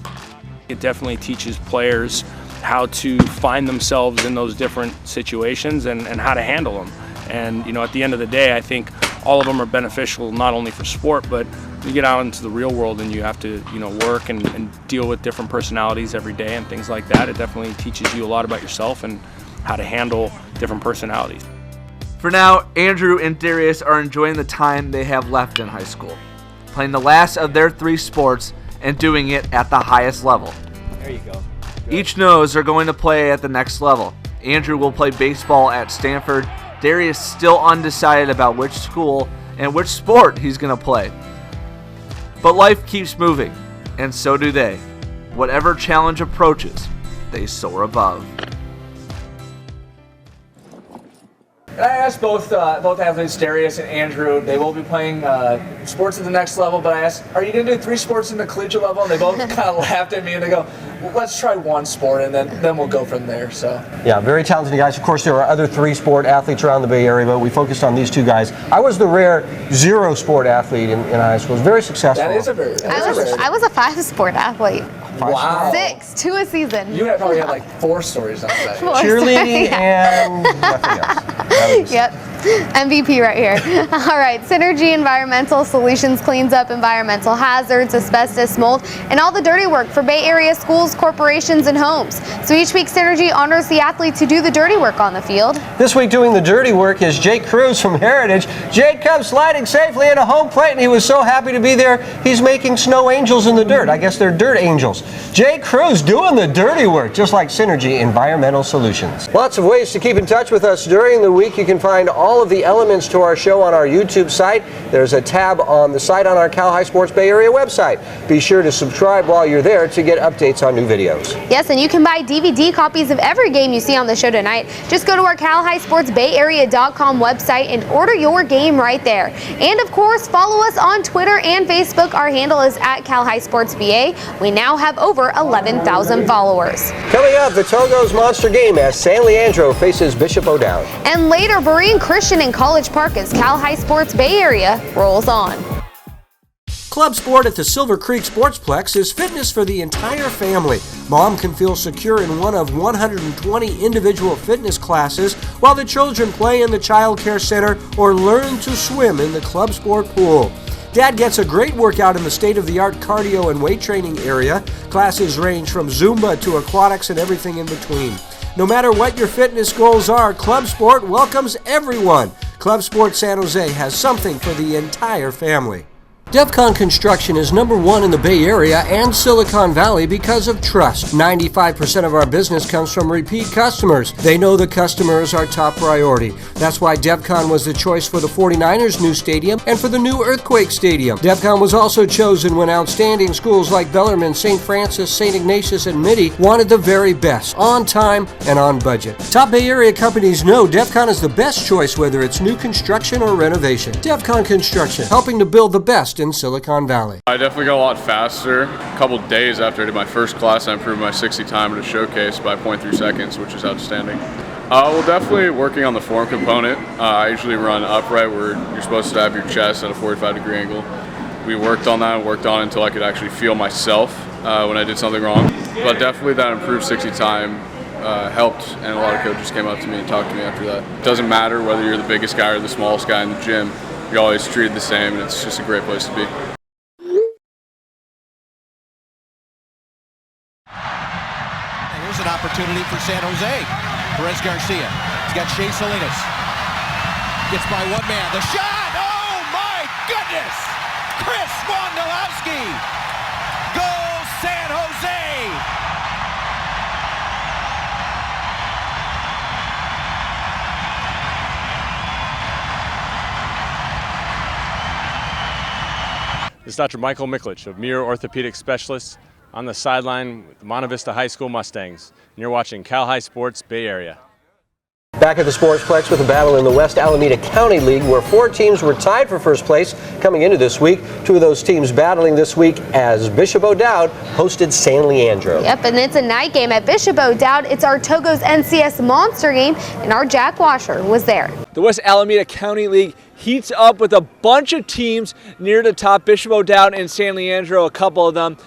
It definitely teaches players how to find themselves in those different situations and how to handle them. And, at the end of the day, I think all of them are beneficial not only for sport, but you get out into the real world and you have to, work and deal with different personalities every day and things like that. It definitely teaches you a lot about yourself and how to handle different personalities. For now, Andrew and Darius are enjoying the time they have left in high school, playing the last of their 3 sports and doing it at the highest level. There you go. Each knows they're going to play at the next level. Andrew will play baseball at Stanford. Darius still undecided about which school and which sport he's going to play. But life keeps moving, and so do they. Whatever challenge approaches, they soar above. I asked both athletes, Darius and Andrew, they will be playing sports at the next level, but I asked, are you going to do 3 sports in the collegiate level? And they both kind of laughed at me and they go, well, let's try one sport and then we'll go from there. So yeah, very talented guys. Of course, there are other 3-sport athletes around the Bay Area, but we focused on these 2 guys. I was the rare 0-sport athlete in high school. It was very successful. that is a very. I was a 5-sport athlete. Wow. 6, 2 a season. You probably had like 4 stories on that. Cheerleading and nothing else. Yep. MVP right here. All right, Synergy Environmental Solutions cleans up environmental hazards, asbestos, mold, and all the dirty work for Bay Area schools, corporations, and homes. So each week, Synergy honors the athletes who do the dirty work on the field. This week doing the dirty work is Jake Cruz from Heritage. Jake comes sliding safely into home plate, and he was so happy to be there, he's making snow angels in the dirt. I guess they're dirt angels. Jake Cruz doing the dirty work, just like Synergy Environmental Solutions. Lots of ways to keep in touch with us during the week. You can find all of the elements to our show on our YouTube site. There's a tab on the site on our Cal High Sports Bay Area website. Be sure to subscribe while you're there to get updates on new videos. Yes, and you can buy DVD copies of every game you see on the show tonight. Just go to our CalHighSportsBayArea.com website and order your game right there. And of course, follow us on Twitter and Facebook. Our handle is at CalHighSportsBA. We now have over 11,000 followers. Coming up, the Togo's Monster Game as San Leandro faces Bishop O'Dowd. And later, Berean Christian in College Park as Cal High Sports Bay Area rolls on. Club Sport at the Silver Creek Sportsplex is fitness for the entire family. Mom can feel secure in one of 120 individual fitness classes, while the children play in the Child Care Center or learn to swim in the Club Sport pool. Dad gets a great workout in the state-of-the-art cardio and weight training area. Classes range from Zumba to aquatics and everything in between. No matter what your fitness goals are, Club Sport welcomes everyone. Club Sport San Jose has something for the entire family. DevCon Construction is #1 in the Bay Area and Silicon Valley because of trust. 95% of our business comes from repeat customers. They know the customer is our top priority. That's why DevCon was the choice for the 49ers' new stadium and for the new Earthquake Stadium. DevCon was also chosen when outstanding schools like Bellarmine, St. Francis, St. Ignatius, and Mitty wanted the very best, on time and on budget. Top Bay Area companies know DevCon is the best choice, whether it's new construction or renovation. DevCon Construction, helping to build the best in Silicon Valley. I definitely got a lot faster. A couple days after I did my first class, I improved my 60 time at a showcase by 0.3 seconds, which is outstanding. Well, definitely working on the form component. I usually run upright where you're supposed to have your chest at a 45-degree angle. We worked on that and worked on it until I could actually feel myself when I did something wrong. But definitely that improved 60 time helped, and a lot of coaches came up to me and talked to me after that. It doesn't matter whether you're the biggest guy or the smallest guy in the gym. You're always treated the same, and it's just a great place to be. Here's an opportunity for San Jose. Perez Garcia. He's got Shea Salinas. Gets by one man. The shot! Oh my goodness! Chris Wondolowski! Goal San Jose! This is Dr. Michael Miklich of Muir Orthopedic Specialists on the sideline with the Monte Vista High School Mustangs. And you're watching Cal High Sports Bay Area. Back at the Sportsplex with a battle in the West Alameda County League where 4 teams were tied for first place coming into this week. 2 of those teams battling this week as Bishop O'Dowd hosted San Leandro. Yep, and it's a night game at Bishop O'Dowd. It's our Togo's NCS Monster game, and our Jack Washer was there. The West Alameda County League heats up with a bunch of teams near the top. Bishop O'Dowd and San Leandro, a couple of them.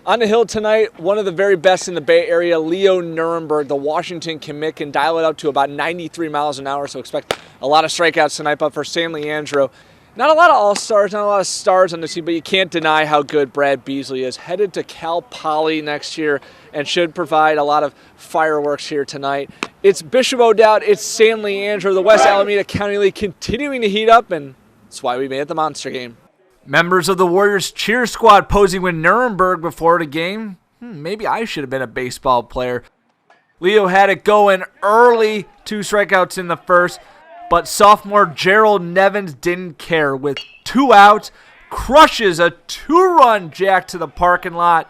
On the hill tonight, one of the very best in the Bay Area, Leo Nuremberg, the Washington commit, can dial it up to about 93 miles an hour, so expect a lot of strikeouts tonight. But for San Leandro, not a lot of all-stars, not a lot of stars on the team, but you can't deny how good Brad Beasley is. Headed to Cal Poly next year and should provide a lot of fireworks here tonight. It's Bishop O'Dowd, it's San Leandro, the West Alameda County League continuing to heat up, and that's why we made it the Monster game. Members of the Warriors cheer squad posing with Nuremberg before the game. Maybe I should have been a baseball player. Leo had it going early, 2 strikeouts in the first, but sophomore Gerald Nevins didn't care. With 2 outs, crushes a 2-run jack to the parking lot,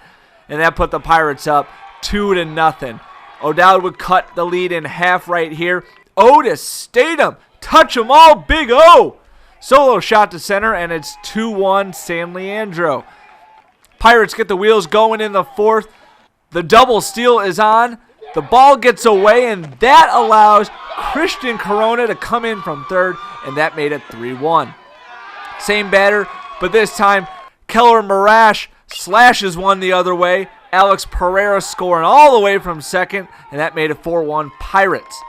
and that put the Pirates up 2-0. O'Dowd would cut the lead in half right here. Otis Statham, touch 'em all, Big O. Solo shot to center, and it's 2-1 San Leandro. Pirates get the wheels going in the 4th. The double steal is on. The ball gets away, and that allows Christian Corona to come in from 3rd, and that made it 3-1. Same batter, but this time Keller Marash slashes one the other way. Alex Pereira scoring all the way from 2nd, and that made it 4-1 Pirates.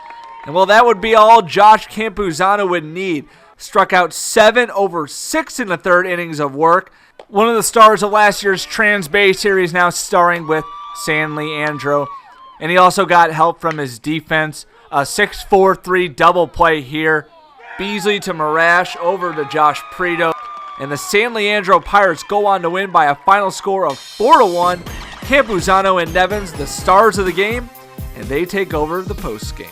And well, that would be all Josh Campuzano would need. Struck out 7 over 6 in the 3rd innings of work. One of the stars of last year's Trans Bay Series, now starring with San Leandro. And he also got help from his defense. A 6-4-3 double play here. Beasley to Marash, over to Josh Prieto. And the San Leandro Pirates go on to win by a final score of 4-1. Campuzano and Nevins, the stars of the game, and they take over the post game.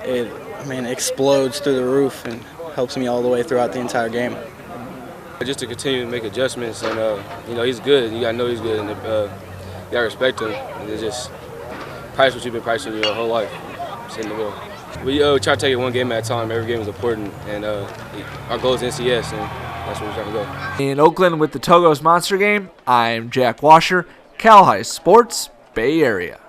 It explodes through the roof and helps me all the way throughout the entire game. Just to continue to make adjustments, and he's good. You gotta know he's good, and you gotta respect him. And it's just price what you've been pricing your whole life. It's in the world. We try to take it one game at a time. Every game is important, and our goal is NCS, and that's where we're trying to go. In Oakland with the Togo's Monster game, I'm Jack Washer, Cal High Sports, Bay Area.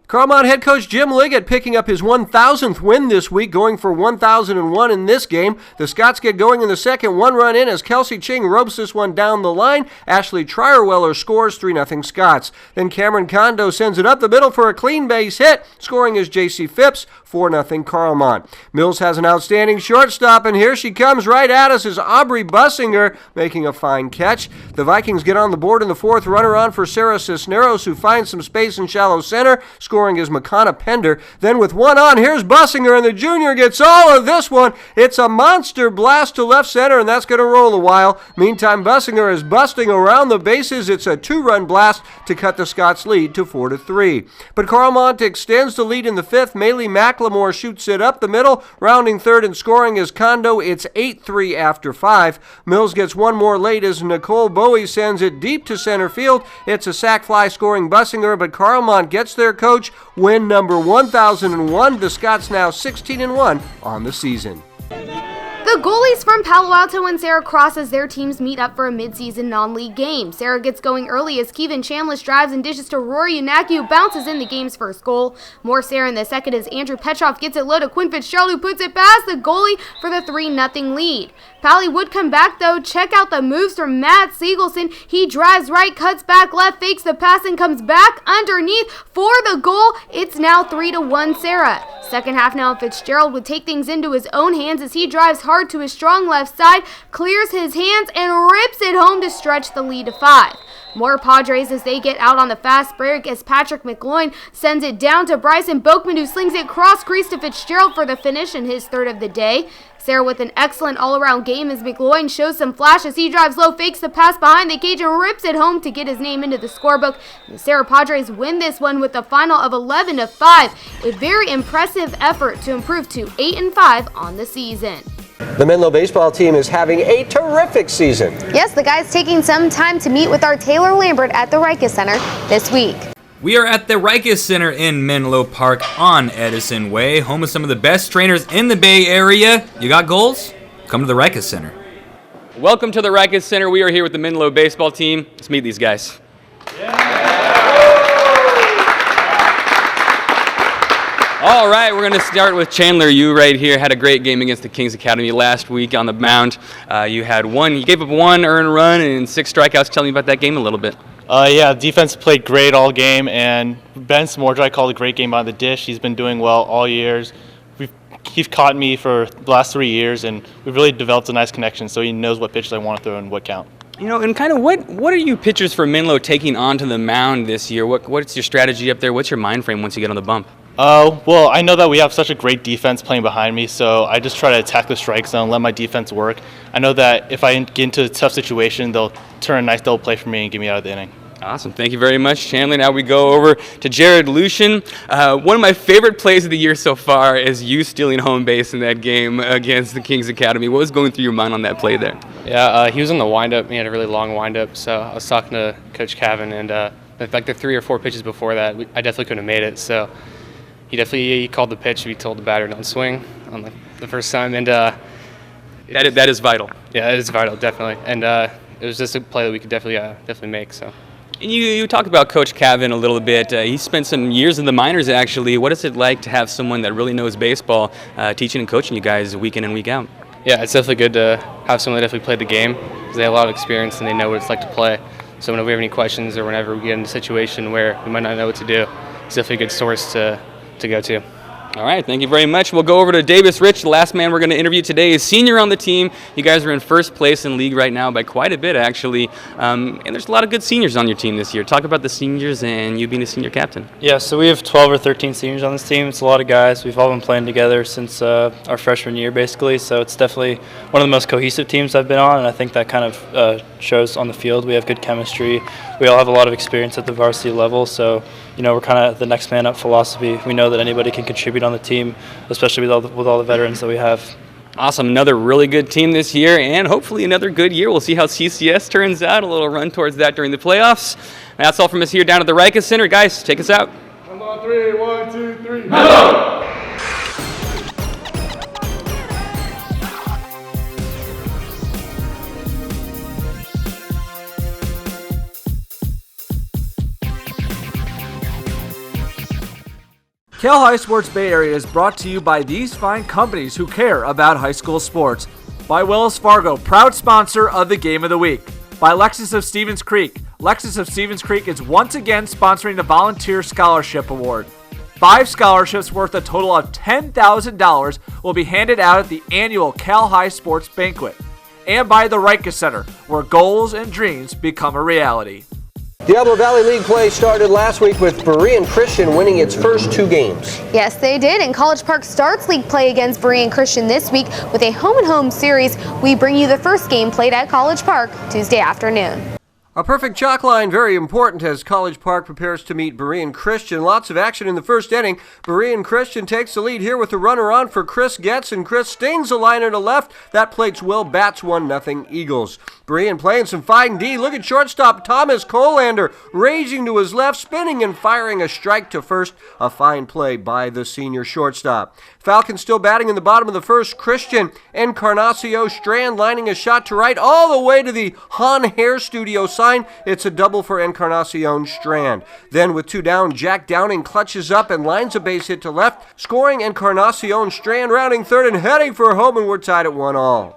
Carlmont head coach Jim Liggett picking up his 1,000th win this week, going for 1,001 in this game. The Scots get going in the second, one run in as Kelsey Ching ropes this one down the line. Ashley Trierweller scores 3-0 Scots. Then Cameron Kondo sends it up the middle for a clean base hit. Scoring is J.C. Phipps, 4-0 Carlmont. Mills has an outstanding shortstop, and here she comes right at us is Aubrey Bussinger making a fine catch. The Vikings get on the board in the fourth, runner on for Serra Cisneros, who finds some space in shallow center. Scoring is McConna Pender. Then with one on, here's Bussinger, and the junior gets all of this one. It's a monster blast to left center, and that's going to roll a while. Meantime, Bussinger is busting around the bases. It's a two-run blast to cut the Scots' lead to 4-3. But Carlmont extends the lead in the fifth. Maylee McLemore shoots it up the middle, rounding third and scoring is Kondo. It's 8-3 after 5. Mills gets one more late as Nicole Bowie sends it deep to center field. It's a sac fly scoring Bussinger, but Carlmont gets their coach. Win number 1001. The Scots now 16-1 on the season. The goalies from Palo Alto and Serra cross as their teams meet up for a midseason non-league game. Serra gets going early as Kevin Chambliss drives and dishes to Rory Yanaki, who bounces in the game's first goal. More Serra in the second as Andrew Petroff gets it low to Quinn Fitzgerald, who puts it past the goalie for the 3-0 lead. Pally would come back though. Check out the moves from Matt Siegelson. He drives right, cuts back left, fakes the pass, and comes back underneath for the goal. It's now 3-1 Serra. Second half now, Fitzgerald would take things into his own hands as he drives hard to his strong left side, clears his hands, and rips it home to stretch the lead to 5. More Padres as they get out on the fast break as Patrick McLoin sends it down to Bryson Boakman, who slings it cross crease to Fitzgerald for the finish in his third of the day. Serra with an excellent all-around game as McLoin shows some flash as he drives low, fakes the pass behind the cage, and rips it home to get his name into the scorebook. The Serra Padres win this one with a final of 11-5. A very impressive effort to improve to 8-5 on the season. The Menlo baseball team is having a terrific season. Yes, the guys taking some time to meet with our Taylor Lambert at the Rikus Center this week. We are at the Rikus Center in Menlo Park on Edison Way, home of some of the best trainers in the Bay Area. You got goals? Come to the Rikus Center. Welcome to the Rikus Center. We are here with the Menlo baseball team. Let's meet these guys. All right, we're going to start with Chandler. You right here had a great game against the Kings Academy last week on the mound. You gave up one earned run and 6 strikeouts. Tell me about that game a little bit. Yeah, defense played great all game, and Ben Smordry called a great game on the dish. He's been doing well all years. He's caught me for the last 3 years, and we've really developed a nice connection, so he knows what pitches I want to throw and what count. You know, and kind of what are you pitchers for Menlo taking onto the mound this year? What's your strategy up there? What's your mind frame once you get on the bump? Well, I know that we have such a great defense playing behind me, so I just try to attack the strike zone, let my defense work. I know that if I get into a tough situation, they'll turn a nice double play for me and get me out of the inning. Awesome. Thank you very much, Chandler. Now we go over to Jared Lucian. One of my favorite plays of the year so far is you stealing home base in that game against the Kings Academy. What was going through your mind on that play there? Yeah, he was on the windup. He had a really long windup, so I was talking to Coach Cavan, and like the 3 or 4 pitches before that, I definitely couldn't have made it, so he called the pitch. He told the batter don't swing on the first time, and that is vital. Yeah, it is vital, definitely. And it was just a play that we could definitely make. So. And you talked about Coach Cavan a little bit. He spent some years in the minors, actually. What is it like to have someone that really knows baseball teaching and coaching you guys week in and week out? Yeah, it's definitely good to have someone that definitely played the game because they have a lot of experience and they know what it's like to play. So whenever we have any questions or whenever we get in a situation where we might not know what to do, it's definitely a good source to go to. All right, thank you very much. We'll go over to Davis Rich. The last man we're going to interview today is senior on the team. You guys are in first place in league right now by quite a bit, actually. And there's a lot of good seniors on your team this year. Talk about the seniors and you being a senior captain. Yeah, so we have 12 or 13 seniors on this team. It's a lot of guys. We've all been playing together since our freshman year, basically. So it's definitely one of the most cohesive teams I've been on, and I think that kind of shows on the field. We have good chemistry. We all have a lot of experience at the varsity level, so we're kind of the next man up philosophy. We know that anybody can contribute on the team, especially with all the veterans that we have. Awesome. Another really good team this year, and hopefully another good year. We'll see how CCS turns out. A little run towards that during the playoffs. That's all from us here down at the Rikus Center. Guys, take us out. Come on, 3, 1, 2, 3. Hello! Cal High Sports Bay Area is brought to you by these fine companies who care about high school sports. By Wells Fargo, proud sponsor of the Game of the Week. By Lexus of Stevens Creek. Lexus of Stevens Creek is once again sponsoring the Volunteer Scholarship Award. 5 scholarships worth a total of $10,000 will be handed out at the annual Cal High Sports Banquet. And by the Rikus Center, where goals and dreams become a reality. Diablo Valley League play started last week with Berean Christian winning its first 2 games. Yes, they did, and College Park starts league play against Berean Christian this week with a home-and-home series. We bring you the first game played at College Park Tuesday afternoon. A perfect chalk line, very important as College Park prepares to meet Berean Christian. Lots of action in the first inning. Berean Christian takes the lead here with the runner on for Chris Getz, and Chris stings the liner to left. That plates Will bats 1-0 Eagles. Berean playing some fine D. Look at shortstop Thomas Colander raging to his left, spinning and firing a strike to first. A fine play by the senior shortstop. Falcons still batting in the bottom of the first. Christian Encarnacio Strand lining a shot to right all the way to the Han Hair Studio sign. It's a double for Encarnacion Strand. Then with 2 down, Jack Downing clutches up and lines a base hit to left, scoring Encarnacion Strand, rounding third and heading for home, and we're tied at 1-1.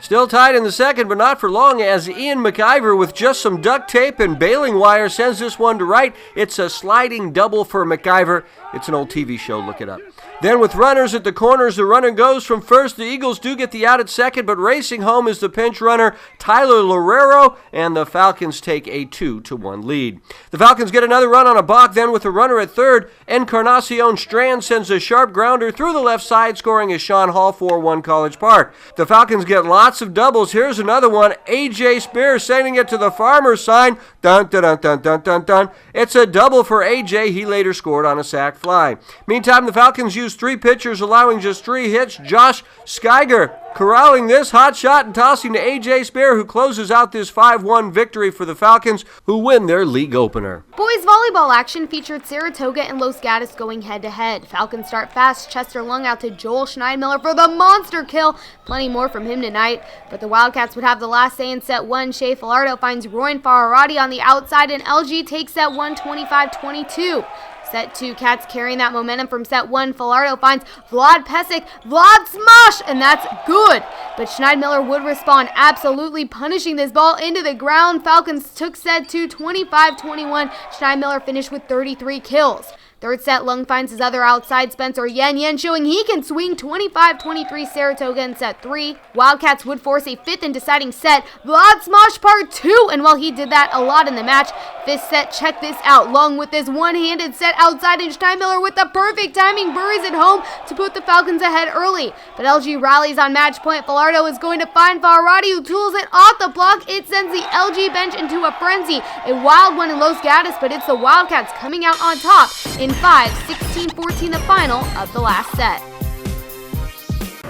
Still tied in the second, but not for long, as Ian McIver with just some duct tape and baling wire sends this one to right. It's a sliding double for McIver. It's an old TV show, look it up. Then with runners at the corners, the runner goes from first. The Eagles do get the out at second, but racing home is the pinch runner, Tyler Lorero, and the Falcons take a 2-1 lead. The Falcons get another run on a balk, then with the runner at third, Encarnacion Strand sends a sharp grounder through the left side, scoring is Sean Hall, 4-1 College Park. The Falcons get lots of doubles. Here's another one, A.J. Spears sending it to the Farmers sign. Dun, dun, dun, dun, dun, dun, dun. It's a double for A.J. He later scored on a sac fly. Meantime, the Falcons use 3 pitchers, allowing just 3 hits. Josh Schuyger corralling this hot shot and tossing to A.J. Spear, who closes out this 5-1 victory for the Falcons, who win their league opener. Boys volleyball action featured Saratoga and Los Gatos going head-to-head. Falcons start fast. Chester Lung out to Joel Schneidmiller for the monster kill. Plenty more from him tonight, but the Wildcats would have the last say in set 1. Shea Filardo finds Royan Fararati on the outside, and LG takes set 1 25-22. Set 2, Cats carrying that momentum from set 1. Filardo finds Vlad Pesic. Vlad smash! And that's good. But Schneidmiller would respond, absolutely punishing this ball into the ground. Falcons took set 2, 25-21. Schneidmiller finished with 33 kills. Third set, Lung finds his other outside, Spencer Yen showing he can swing. 25-23 Saratoga in set 3. Wildcats would force a 5th and deciding set. Vlad Smosh part 2, and while he did that a lot in the match, 5th set, check this out. Lung with this one-handed set outside, and Steinmiller with the perfect timing buries it home to put the Falcons ahead early. But LG rallies on match point. Filardo is going to find Fararati, who tools it off the block. It sends the LG bench into a frenzy. A wild one in Los Gatos, but it's the Wildcats coming out on top in 5, 16-14 the final of the last set.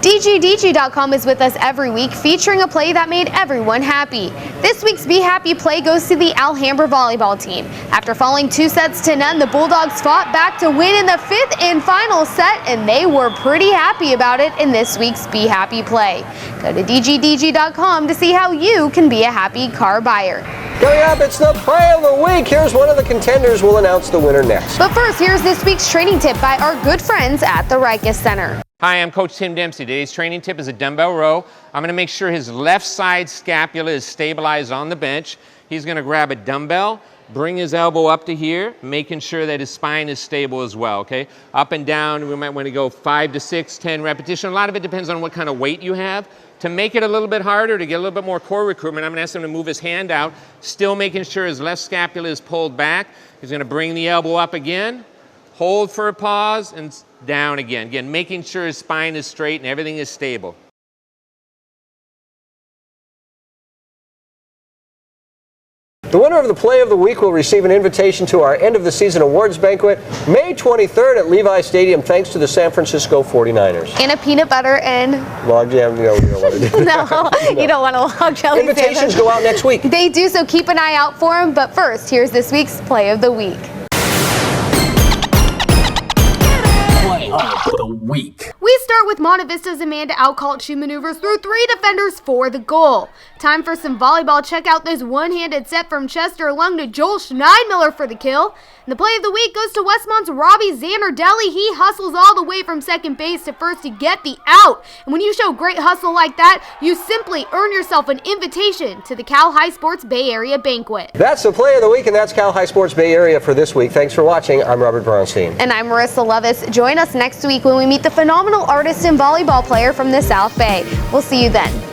DGDG.com is with us every week, featuring a play that made everyone happy. This week's Be Happy play goes to the Alhambra volleyball team. After falling 2-0, the Bulldogs fought back to win in the 5th and final set, and they were pretty happy about it in this week's Be Happy play. Go to DGDG.com to see how you can be a happy car buyer. Coming up, it's the play of the week. Here's one of the contenders. We'll announce the winner next. But first, here's this week's training tip by our good friends at the Rikus Center. Hi, I'm Coach Tim Dempsey. Today's training tip is a dumbbell row. I'm going to make sure his left side scapula is stabilized on the bench. He's going to grab a dumbbell, bring his elbow up to here, making sure that his spine is stable as well, okay? Up and down, we might want to go 5 to 6, 10 repetitions. A lot of it depends on what kind of weight you have. To make it a little bit harder, to get a little bit more core recruitment, I'm going to ask him to move his hand out, still making sure his left scapula is pulled back. He's going to bring the elbow up again, hold for a pause, and down again. Again, making sure his spine is straight and everything is stable. The winner of the play of the week will receive an invitation to our end of the season awards banquet May 23rd at Levi Stadium, thanks to the San Francisco 49ers. And a peanut butter and log jam. No, you don't want to do that. No, you don't want to log jelly Invitations sandwich. go out next week. They do, so keep an eye out for them. But first, here's this week's play of the week. play of the week. We start with Monte Vista's Amanda Outcalt. She maneuvers through 3 defenders for the goal. Time for some volleyball. Check out this one-handed set from Chester Lung to Joel Schneidmiller for the kill. And the play of the week goes to Westmont's Robbie Zanardelli. He hustles all the way from second base to first to get the out. And when you show great hustle like that, you simply earn yourself an invitation to the Cal High Sports Bay Area Banquet. That's the play of the week, and that's Cal High Sports Bay Area for this week. Thanks for watching. I'm Robert Bronstein. And I'm Marissa Levis. Join us next week when we meet the phenomenal artist and volleyball player from the South Bay. We'll see you then.